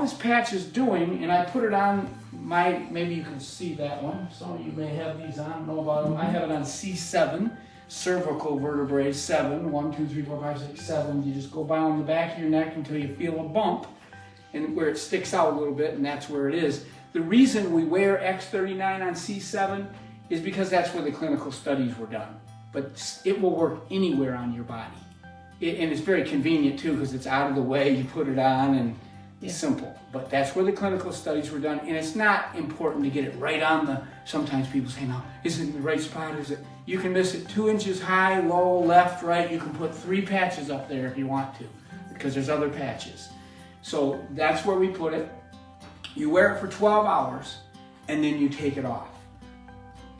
this patch is doing, and I put it on maybe you can see that one. Some of you may have these on, I don't know about them. I have it on C7, cervical vertebrae 7, 1, 2, 3, 4, 5, 6, 7. You just go down the back of your neck until you feel a bump, and where it sticks out a little bit, and that's where it is. The reason we wear X39 on C7 is because that's where the clinical studies were done. But it will work anywhere on your body. And it's very convenient too, because it's out of the way, you put it on, and it's simple. But that's where the clinical studies were done, and it's not important to get it right on the, sometimes people say, no, is it in the right spot, or is it, you can miss it 2 inches high, low, left, right, you can put 3 patches up there if you want to, because there's other patches. So that's where we put it. You wear it for 12 hours, and then you take it off.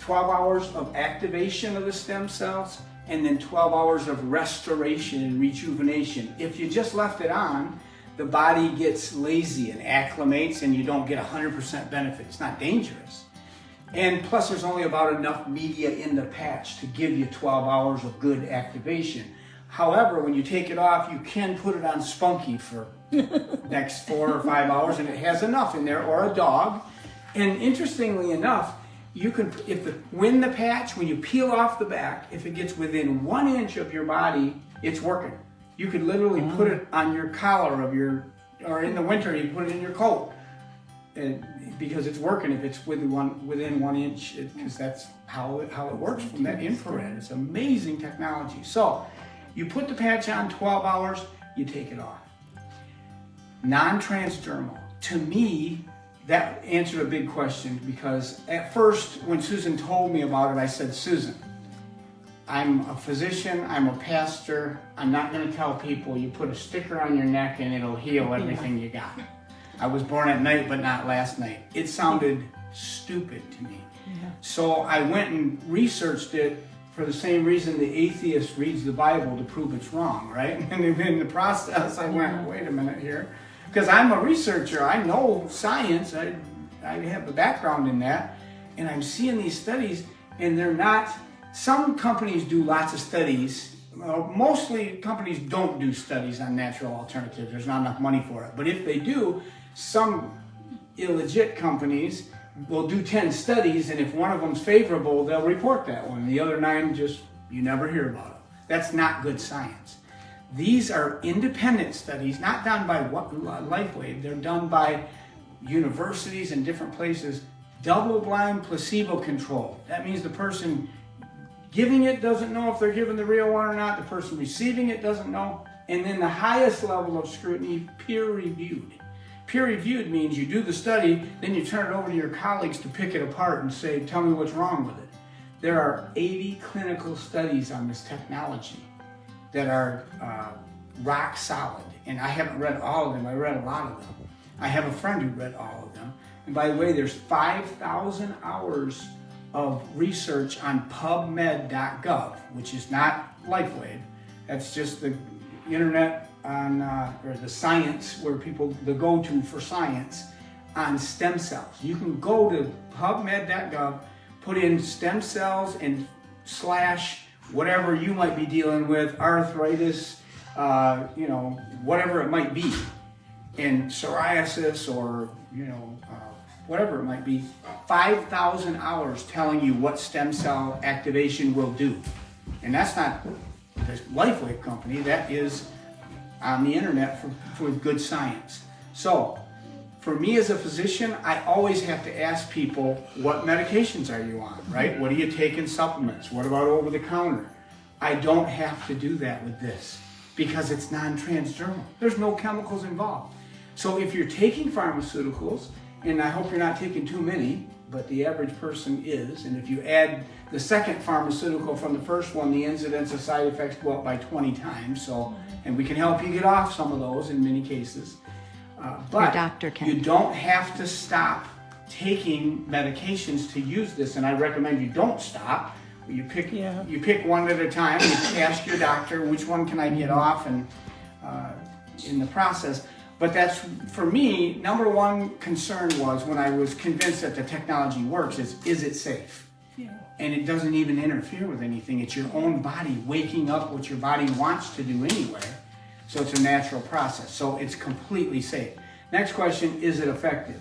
12 hours of activation of the stem cells, and then 12 hours of restoration and rejuvenation. If you just left it on, the body gets lazy and acclimates, and you don't get 100% benefit. It's not dangerous. And plus, there's only about enough media in the patch to give you 12 hours of good activation. However, when you take it off, you can put it on Spunky for next 4 or 5 hours, and it has enough in there, or a dog. And interestingly enough, you can, when the patch, when you peel off the back, if it gets within 1 inch of your body, it's working. You could literally put it on your collar of your, or in the winter, you put it in your coat, and because it's working if it's within 1 inch, because that's how it works from that infrared. It's amazing technology. So you put the patch on 12 hours, you take it off. Non-transdermal, to me, that answered a big question, because at first, when Susan told me about it, I said, Susan, I'm a physician, I'm a pastor, I'm not going to tell people you put a sticker on your neck and it'll heal everything you got. I was born at night, but not last night. It sounded stupid to me. Yeah. So I went and researched it for the same reason the atheist reads the Bible to prove it's wrong, right? And in the process, I went, wait a minute here. Because I'm a researcher, I know science, I have a background in that, and I'm seeing these studies, and they're not, some companies do lots of studies, mostly companies don't do studies on natural alternatives, there's not enough money for it, but if they do, some illegit companies will do 10 studies, and if one of them's favorable, they'll report that one, the other 9 just, you never hear about them. That's not good science. These are independent studies, not done by LifeWave. They're done by universities and different places, double-blind, placebo-controlled. That means the person giving it doesn't know if they're giving the real one or not. The person receiving it doesn't know. And then the highest level of scrutiny, peer-reviewed. Peer-reviewed means you do the study, then you turn it over to your colleagues to pick it apart and say, tell me what's wrong with it. There are 80 clinical studies on this technology that are rock solid. And I haven't read all of them, I read a lot of them. I have a friend who read all of them. And by the way, there's 5,000 hours of research on PubMed.gov, which is not LifeWave. That's just the internet on, or the science, where people, the go-to for science on stem cells. You can go to PubMed.gov, put in stem cells and / whatever you might be dealing with, arthritis, whatever it might be, and psoriasis, or, whatever it might be, 5,000 hours telling you what stem cell activation will do. And that's not the LifeWave company, that is on the internet for good science. So, for me as a physician, I always have to ask people, what medications are you on, right? What do you take in supplements? What about over the counter? I don't have to do that with this because it's non-transdermal. There's no chemicals involved. So if you're taking pharmaceuticals, and I hope you're not taking too many, but the average person is, and if you add the second pharmaceutical from the first one, the incidence of side effects go up by 20 times. So, and we can help you get off some of those in many cases. But your doctor can. You don't have to stop taking medications to use this, and I recommend you don't stop. You pick one at a time. You ask your doctor, which one can I get off, and in the process. But that's, for me, number one concern was, when I was convinced that the technology works, is it safe? Yeah. And it doesn't even interfere with anything. It's your own body waking up what your body wants to do anyway. So it's a natural process. So it's completely safe. Next question, is it effective?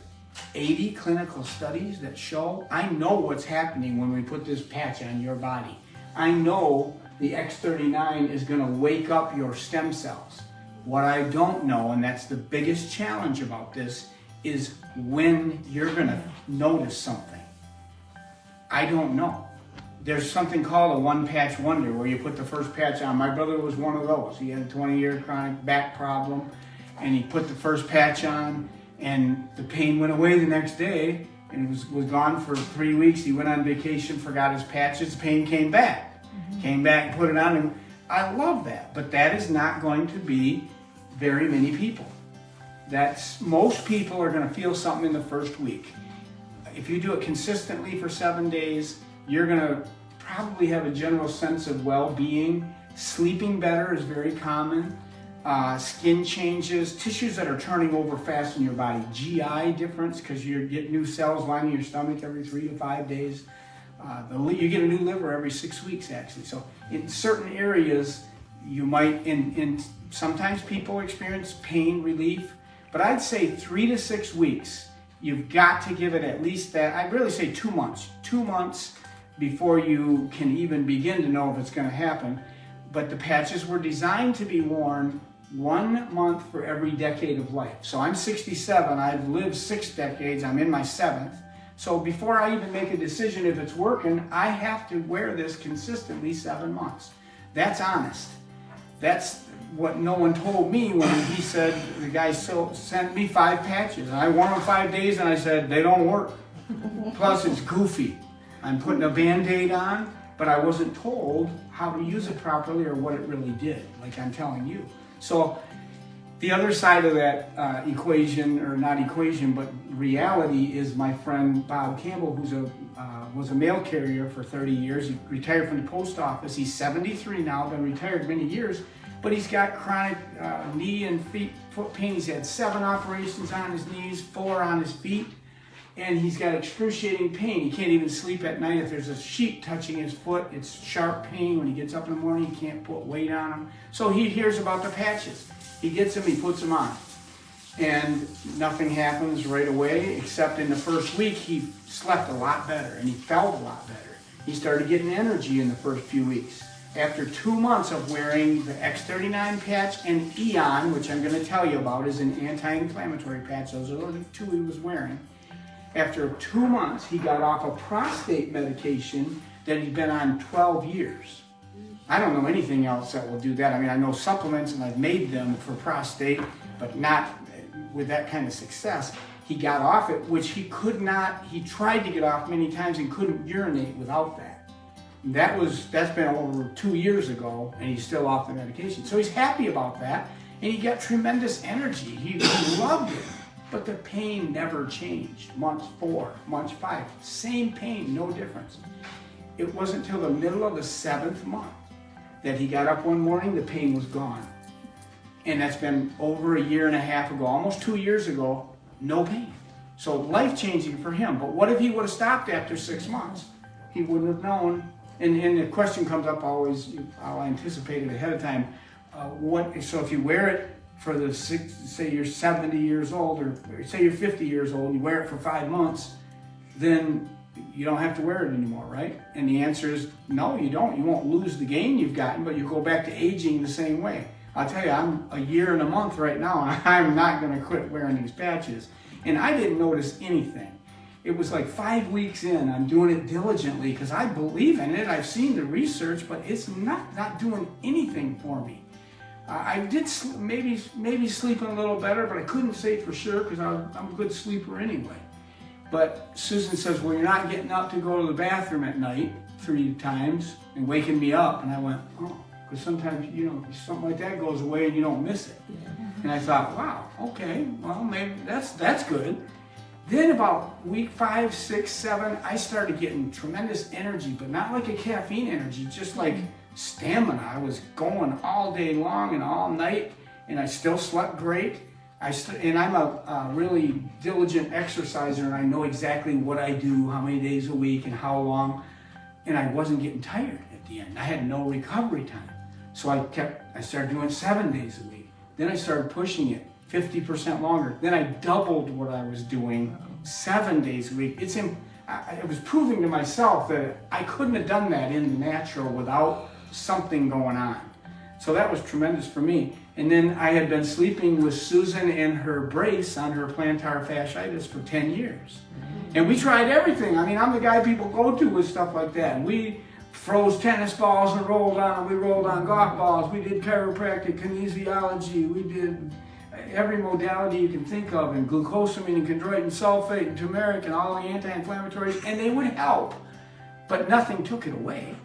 80 clinical studies that show, I know what's happening when we put this patch on your body. I know the X39 is going to wake up your stem cells. What I don't know, and that's the biggest challenge about this, is when you're going to notice something. I don't know. There's something called a one-patch wonder where you put the first patch on. My brother was one of those. He had a 20-year chronic back problem, and he put the first patch on, and the pain went away the next day, and it was gone for 3 weeks. He went on vacation, forgot his patches, pain came back. Came back, put it on, and I love that. But that is not going to be very many people. Most people are going to feel something in the first week. If you do it consistently for 7 days, you're going to probably have a general sense of well-being. Sleeping better is very common. Skin changes, tissues that are turning over fast in your body. GI difference, because you get new cells lining your stomach every 3 to 5 days. You get a new liver every 6 weeks, actually. So in certain areas, you might, and sometimes people experience pain relief, but I'd say 3 to 6 weeks, you've got to give it at least that. I'd really say 2 months. 2 months before you can even begin to know if it's going to happen. But the patches were designed to be worn 1 month for every decade of life. So I'm 67, I've lived 6 decades, I'm in my 7th. So before I even make a decision if it's working, I have to wear this consistently 7 months. That's honest. That's what no one told me when he said, the guy sent me 5 patches. And I wore them 5 days and I said, they don't work. Plus it's goofy. I'm putting a Band-Aid on, but I wasn't told how to use it properly or what it really did, like I'm telling you. So the other side of that equation, or not equation, but reality, is my friend Bob Campbell, who was a mail carrier for 30 years. He retired from the post office. He's 73 now, been retired many years, but he's got chronic knee and foot pain. He's had 7 operations on his knees, 4 on his feet, and he's got excruciating pain. He can't even sleep at night if there's a sheet touching his foot. It's sharp pain. When he gets up in the morning, he can't put weight on him. So he hears about the patches. He gets them, he puts them on. And nothing happens right away, except in the first week, he slept a lot better and he felt a lot better. He started getting energy in the first few weeks. After 2 months of wearing the X39 patch and Eon, which I'm going to tell you about, is an anti-inflammatory patch. Those are the 2 he was wearing. After 2 months, he got off a prostate medication that he'd been on 12 years. I don't know anything else that will do that. I mean, I know supplements and I've made them for prostate, but not with that kind of success. He got off it, which he could not. He tried to get off many times and couldn't urinate without that. That's been over 2 years ago, and he's still off the medication. So he's happy about that, and he got tremendous energy. He loved it, but the pain never changed. Month 4, month 5, same pain, no difference. It wasn't until the middle of the 7th month that he got up one morning, the pain was gone. And that's been over 1.5 years ago, almost 2 years ago, no pain. So life-changing for him. But what if he would have stopped after 6 months? He wouldn't have known. And the question comes up always, I'll anticipate it ahead of time. So if you wear it for say you're 70 years old, or say you're 50 years old, and you wear it for 5 months, then you don't have to wear it anymore, right? And the answer is no, you don't. You won't lose the gain you've gotten, but you go back to aging the same way. I'll tell you, I'm 1 year and a month right now, and I'm not going to quit wearing these patches. And I didn't notice anything. It was like 5 weeks in, I'm doing it diligently because I believe in it. I've seen the research, but it's not doing anything for me. I did maybe sleeping a little better, but I couldn't say for sure because I'm a good sleeper anyway. But Susan says, well, you're not getting up to go to the bathroom at night 3 times and waking me up. And I went, oh, because sometimes, something like that goes away and you don't miss it. Yeah. And I thought, wow, okay, well, maybe that's good. Then about week 5, 6, 7, I started getting tremendous energy, but not like a caffeine energy, just like stamina. I was going all day long and all night, and I still slept great. And I'm a really diligent exerciser, and I know exactly what I do, how many days a week, and how long. And I wasn't getting tired at the end. I had no recovery time. So I started doing 7 days a week. Then I started pushing it 50% longer. Then I doubled what I was doing 7 days a week. I was proving to myself that I couldn't have done that in the natural without something going on. So that was tremendous for me. And then I had been sleeping with Susan in her brace on her plantar fasciitis for 10 years. And we tried everything. I mean, I'm the guy people go to with stuff like that. And we froze tennis balls and rolled on them. We rolled on golf balls. We did chiropractic, kinesiology. We did every modality you can think of, and glucosamine and chondroitin sulfate and turmeric and all the anti-inflammatories, and they would help. But nothing took it away.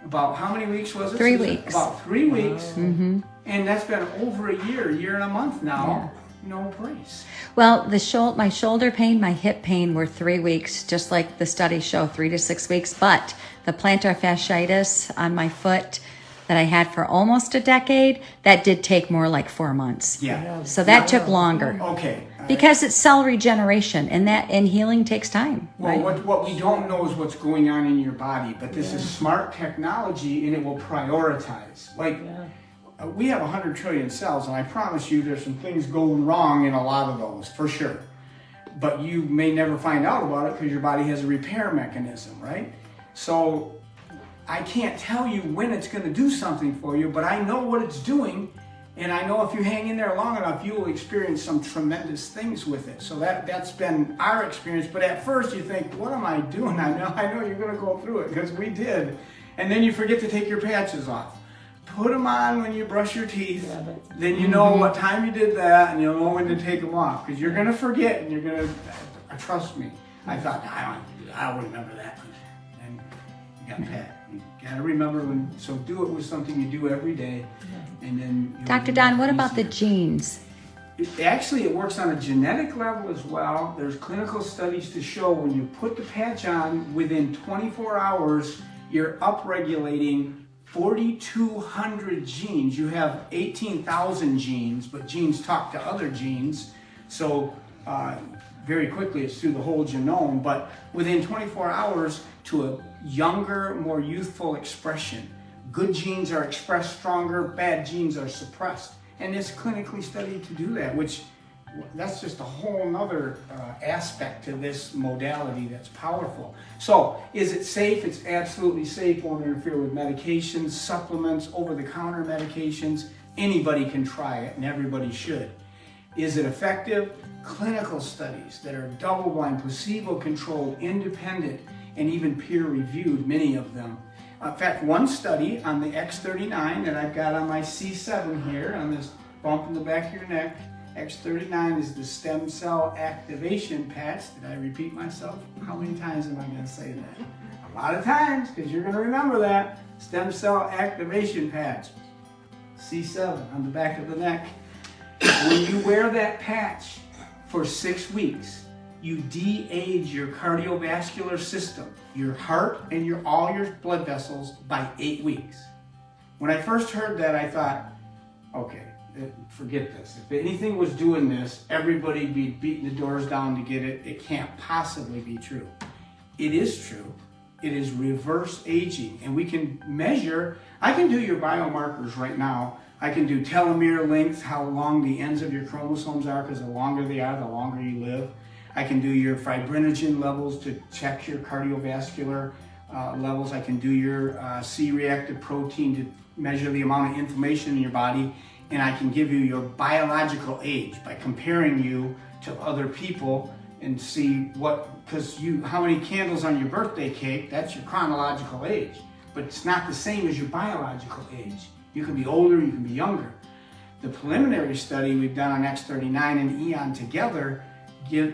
About how many weeks was it? 3 weeks. About 3 weeks. Mm-hmm. And that's been over a year and a month now. Yeah. No brace. Well, my shoulder pain, my hip pain were 3 weeks, just like the studies show, 3 to 6 weeks. But the plantar fasciitis on my foot that I had for almost a decade, that did take more like 4 months. Yeah. So that took longer. Okay. Because it's cell regeneration, and healing takes time. Well, right? what we don't know is what's going on in your body, but this is smart technology, and it will prioritize. Like, we have 100 trillion cells, and I promise you there's some things going wrong in a lot of those, for sure. But you may never find out about it because your body has a repair mechanism, right? So I can't tell you when it's going to do something for you, but I know what it's doing, and I know if you hang in there long enough, you will experience some tremendous things with it. So that's been our experience. But at first you think, what am I doing? I know you're going to go through it, because we did. And then you forget to take your patches off. Put them on when you brush your teeth. Then you know what time you did that, and you'll know when to take them off, because you're going to forget, and you're going to, trust me. I thought, I'll remember that. And you got pat. You got to remember so do it with something you do every day. And then Dr. Don, what about the genes? It works on a genetic level as well. There's clinical studies to show when you put the patch on, within 24 hours, you're upregulating 4,200 genes. You have 18,000 genes, but genes talk to other genes. So very quickly, it's through the whole genome, but within 24 hours to a younger, more youthful expression. Good genes are expressed stronger, bad genes are suppressed. And it's clinically studied to do that, that's just a whole nother aspect to this modality that's powerful. So, is it safe? It's absolutely safe. Won't interfere with medications, supplements, over-the-counter medications. Anybody can try it, and everybody should. Is it effective? Clinical studies that are double-blind, placebo-controlled, independent, and even peer-reviewed, many of them. In fact, one study on the X39 that I've got on my C7 here, on this bump in the back of your neck, X39 is the stem cell activation patch. Did I repeat myself? How many times am I going to say that? A lot of times, because you're going to remember that. Stem cell activation patch, C7 on the back of the neck. When you wear that patch for 6 weeks, you de-age your cardiovascular system, your heart and all your blood vessels, by 8 weeks. When I first heard that, I thought, okay, forget this. If anything was doing this, everybody'd be beating the doors down to get it. It can't possibly be true. It is true. It is reverse aging, and we can measure. I can do your biomarkers right now. I can do telomere length, how long the ends of your chromosomes are, because the longer they are, the longer you live. I can do your fibrinogen levels to check your cardiovascular levels. I can do your C-reactive protein to measure the amount of inflammation in your body. And I can give you your biological age by comparing you to other people and see how many candles on your birthday cake, that's your chronological age. But it's not the same as your biological age. You can be older, you can be younger. The preliminary study we've done on X39 and EON together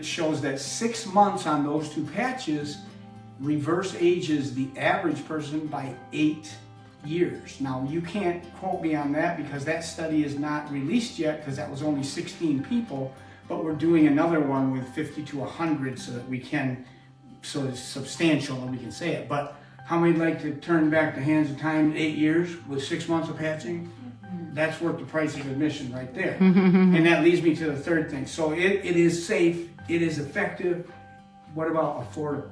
shows that 6 months on those two patches reverse ages the average person by 8 years. Now, you can't quote me on that because that study is not released yet, because that was only 16 people, but we're doing another one with 50 to 100 so it's substantial and we can say it. But how many like to turn back the hands of time in 8 years with 6 months of patching? That's worth the price of admission right there. And that leads me to the third thing. So it is safe, it is effective. What about affordable?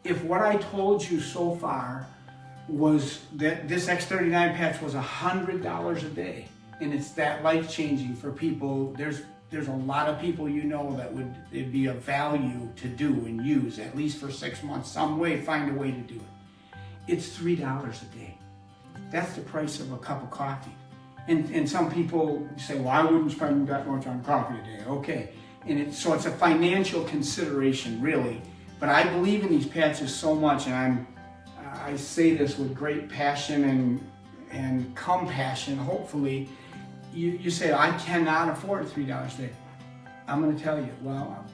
If what I told you so far was that this X39 patch was $100 a day, and it's that life-changing for people, there's there's a lot of people you know that it'd be of value to do and use, at least for 6 months, some way, find a way to do it. It's $3 a day. That's the price of a cup of coffee. And some people say, well, I wouldn't spend that much on coffee a day. Okay. So it's a financial consideration, really. But I believe in these patches so much, and I say this with great passion and compassion, hopefully. You say, I cannot afford $3 a day. I'm going to tell you, well,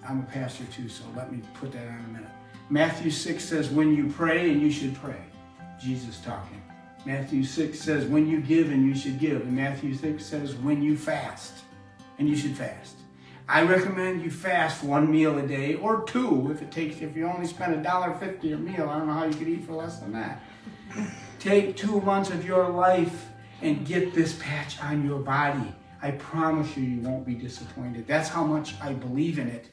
I'm a pastor too, so let me put that on a minute. Matthew 6 says, when you pray, and you should pray. Jesus talking. Matthew 6 says, when you give, and you should give. And Matthew 6 says, when you fast, and you should fast. I recommend you fast 1 meal a day, or 2 if you only spend $1.50 a meal. I don't know how you could eat for less than that. Take 2 months of your life and get this patch on your body. I promise you, you won't be disappointed. That's how much I believe in it.